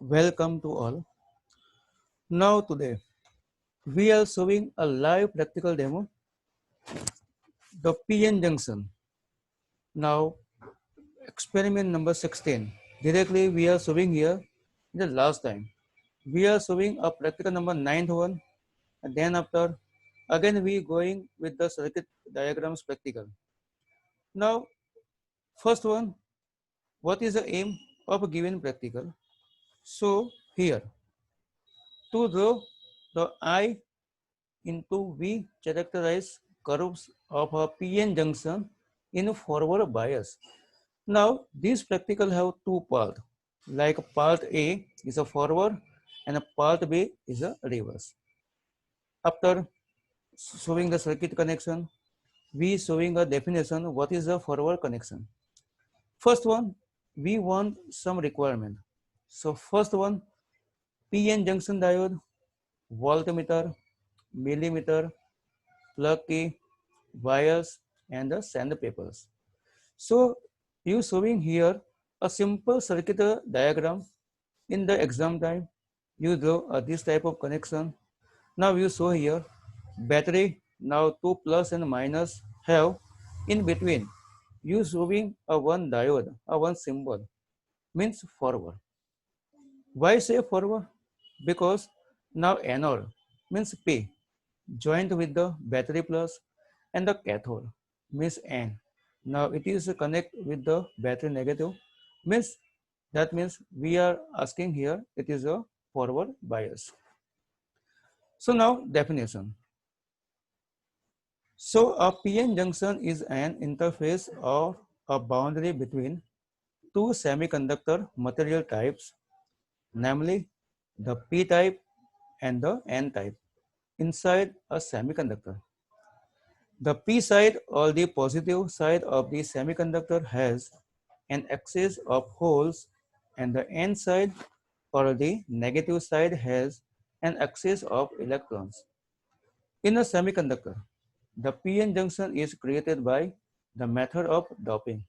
Welcome to all. Now today we are showing a live practical demo, the PN junction. Now experiment number 16. Directly we are showing here the last time. We are showing a practical number 9th one, and then after again we going with the circuit diagrams practical. Now first one, what is the aim of a given practical? So here to draw the I into V characterize curves of a PN junction in forward bias. Now, these practical have two parts, like part A is a forward and a part B is a reverse. After showing the circuit connection, we showing a definition what is a forward connection. First one, we want some requirement. So first one, PN junction diode, voltmeter, millimeter, plug key, wires and the sandpapers. So you showing here a simple circuit diagram. In the exam time you draw this type of connection. Now you show here battery. Now two plus and minus have in between you showing a one diode, a one symbol means forward. Why say forward? Because now anode means P joined with the battery plus and the cathode means N. Now it is connect with the battery negative means that means we are asking here it is a forward bias. So now definition. So a PN junction is an interface or a boundary between two semiconductor material types, namely the P type and the N type inside a semiconductor. The P side or the positive side of the semiconductor has an axis of holes and the N side or the negative side has an axis of electrons. In a semiconductor, the PN junction is created by the method of doping.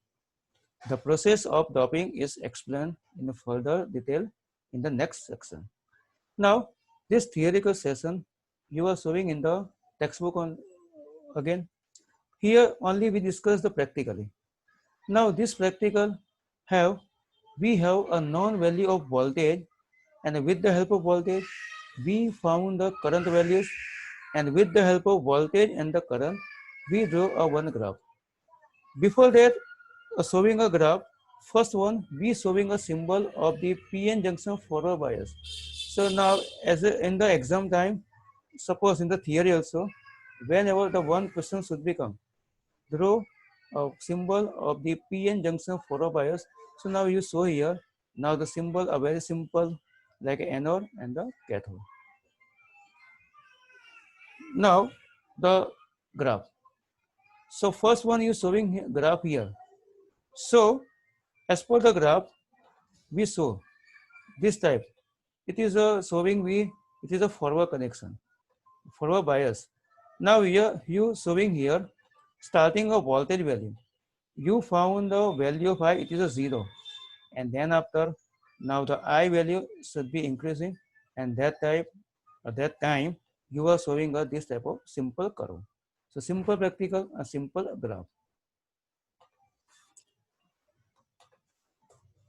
The process of doping is explained in further detail in the next section. Now, this theoretical session you are showing in the textbook on again. Here only we discuss the practically. Now this practical have we have a known value of voltage, and with the help of voltage we found the current values, and with the help of voltage and the current we draw a one graph. Before that showing a graph, first one we showing a symbol of the PN junction forward bias. So now in the exam time, suppose in the theory also, whenever the one question should become draw a symbol of the PN junction forward bias. So now you show here, now the symbol are very simple like anode and the cathode. Now the graph. So first one you showing graph here. So as per the graph, we show this type. It is a showing it is a forward connection, forward bias. Now here you showing here starting a voltage value. You found the value of I, it is a 0, and then after now the I value should be increasing, and that type at that time you are showing this type of simple curve. So simple practical, a simple graph.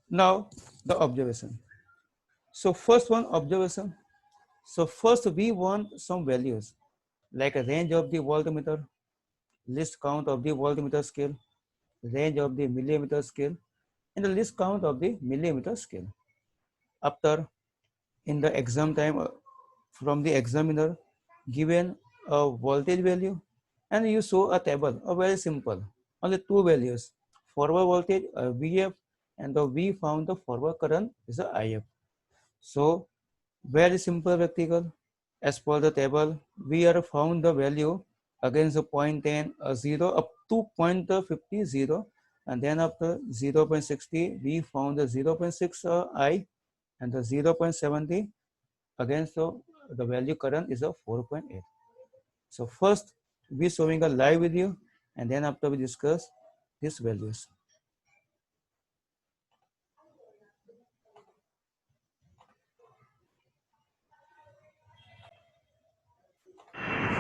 Now the observation. So first one observation. So first we want some values like a range of the voltmeter, list count of the voltmeter scale, range of the millimeter scale, and the list count of the millimeter scale. After in the exam time from the examiner given a voltage value, and you show a table, a very simple, only two values, forward voltage VF, and the V found the forward current is a IF. So very simple practical. As per the table, we are found the value against the 0.10, 0 up to 0.50, 0, and then after 0.60, we found the 0.6 I, and the 0.70 against the value current is a 4.8. So first we showing a live video, and then after we discuss these values.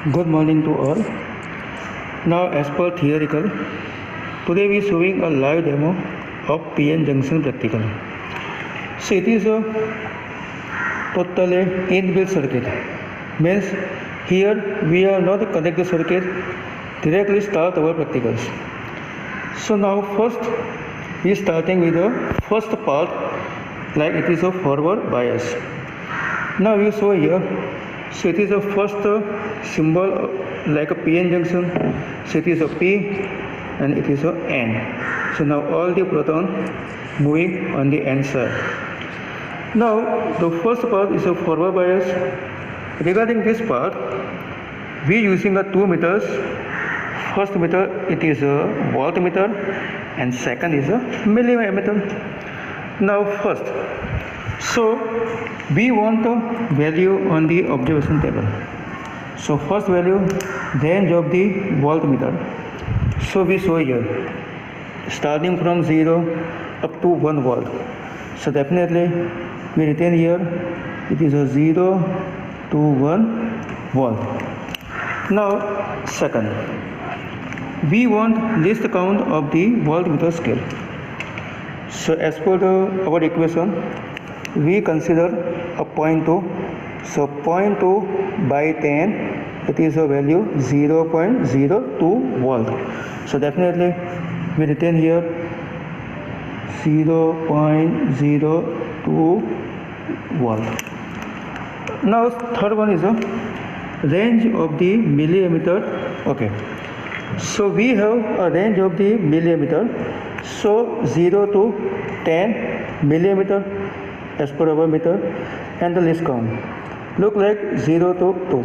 Good morning to all. Now, as per theoretical, today we are showing a live demo of PN junction practical. So it is a totally inbuilt circuit. Means here we are not connect the circuit, directly start our practicals. So now first we starting with the first part, like it is a forward bias. Now we show here. So it is a first symbol like a PN junction. So it is a P and it is a N. So now all the proton moving on the N side. Now the first part is a forward bias. Regarding this part, we using a 2 meters. First meter it is a voltmeter and second is a millimeter. Now first, so we want the value on the observation table. So first value, range of the voltmeter. So we show here, starting from 0 up to 1 volt. So definitely we retain here, it is a 0 to 1 volt. Now second, we want least count of the voltmeter scale. So as per our equation, we consider a 0.2. So 0.2 by 10, it is a value 0.02 volt. So definitely we retain here 0.02 volt. Now third one is a range of the millimeter. Okay. So we have a range of the millimeter. So 0 to 10 millimeter as per our meter, and the least count look like 0 to 2.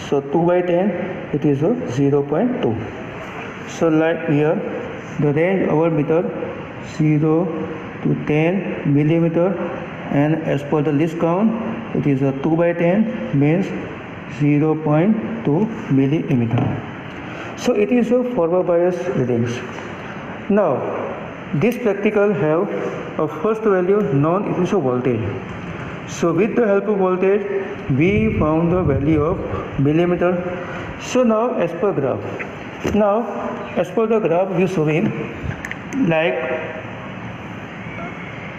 So 2 by 10 it is a 0.2. So like here the range of our meter 0 to 10 millimeter, and as per the least count it is a 2 by 10 means 0.2 millimeter. So it is a forward bias readings. Now this practical have a first value known it is a voltage. So with the help of voltage we found the value of millimeter. So now as per graph, now as per the graph we showing like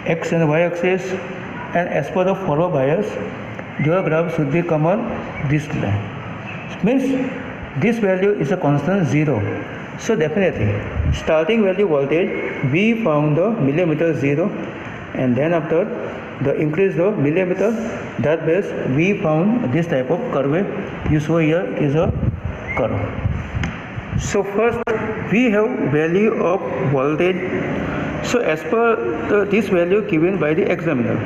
x and y axis, and as per the forward bias your graph should be come on this line. Means this value is a constant 0. So definitely starting value voltage we found the millimeter 0, and then after the increase the millimeter, that base we found this type of curve. You show here is a curve. So first we have value of voltage. So as per this value given by the examiner,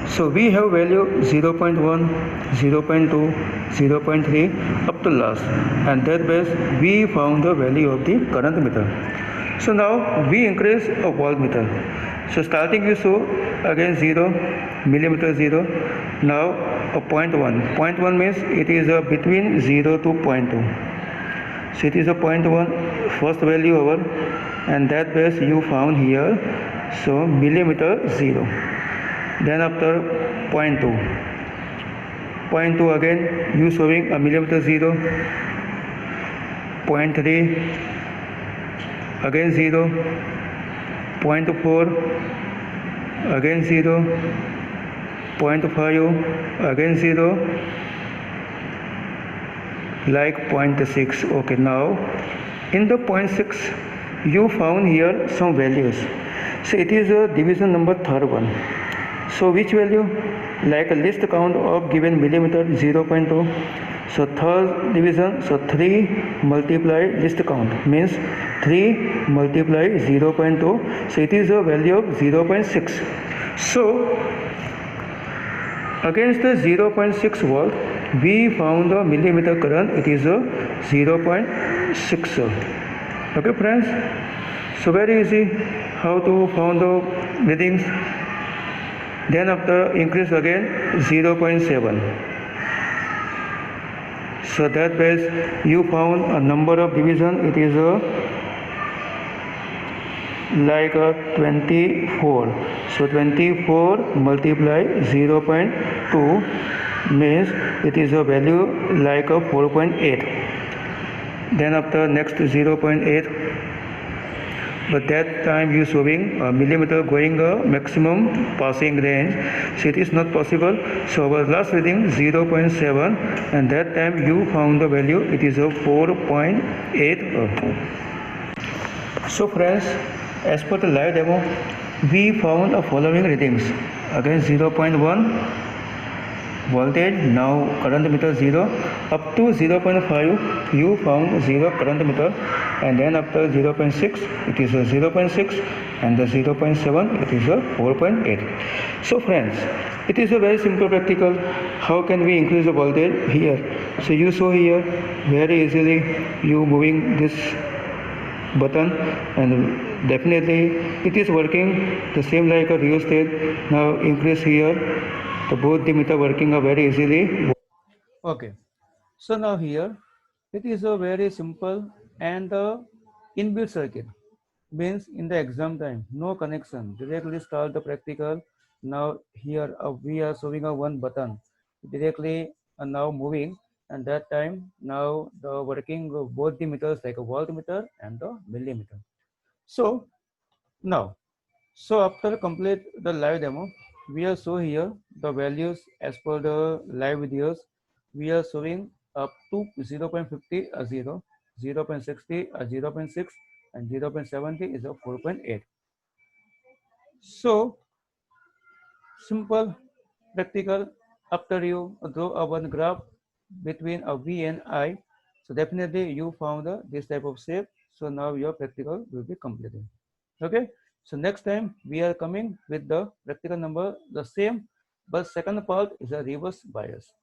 so we have value 0.1, 0.2, 0.3 up to last, and that base we found the value of the current meter. So now we increase a voltmeter. So starting you show again 0, millimeter 0. Now a 0.1. 0.1 means it is between 0 to 0.2. So it is a 0.1 first value over, and that base you found here. So millimeter 0. Then after 0.2. 0.2 again you showing a millimeter 0. 0.3 again 0. 0.4 again 0. 0.5 again 0, like 0.6. Okay, now in the 0.6 you found here some values. So it is a division number third one. So which value? Like a least count of given millimeter 0.2. So third division, so 3 multiply least count means 3 multiply 0.2. So it is a value of 0.6. So against the 0.6 volt we found the millimeter current, it is a 0.6. Okay friends, so very easy how to found the readings. Then after increase again 0.7. So that base you found a number of division, it is a like a 24. So 24 multiply 0.2 means it is a value like a 4.8. Then after next 0.8, but that time you showing a millimeter going a maximum passing range, so it is not possible. So our last reading 0.7, and that time you found the value, it is a 4.8. So friends, as per the live demo, we found the following readings. Again 0.1 voltage, now current meter 0, up to 0.5 you found 0 current meter, and then after 0.6 it is a 0.6, and the 0.7 it is a 4.8. So friends, it is a very simple practical. How can we increase the voltage here? So you saw here very easily you moving this button, and definitely it is working the same like a rheostat. Now increase here, so both the meter working are very easily. Okay, so now here it is a very simple and the inbuilt circuit, means in the exam time no connection, directly start the practical. Now here we are showing a one button directly now moving, and that time now the working of both the meters like a voltmeter and the millimeter. So now, so after complete the live demo, we are show here the values as per the live videos. We are showing up to 0.50 a 0, 0.60 a 0.6, and 0.70 is a 4.8. So simple practical. After you draw a one graph between a V and I, so definitely you found this type of shape. So now your practical will be completed. Okay, so next time we are coming with the practical number the same, but second part is a reverse bias.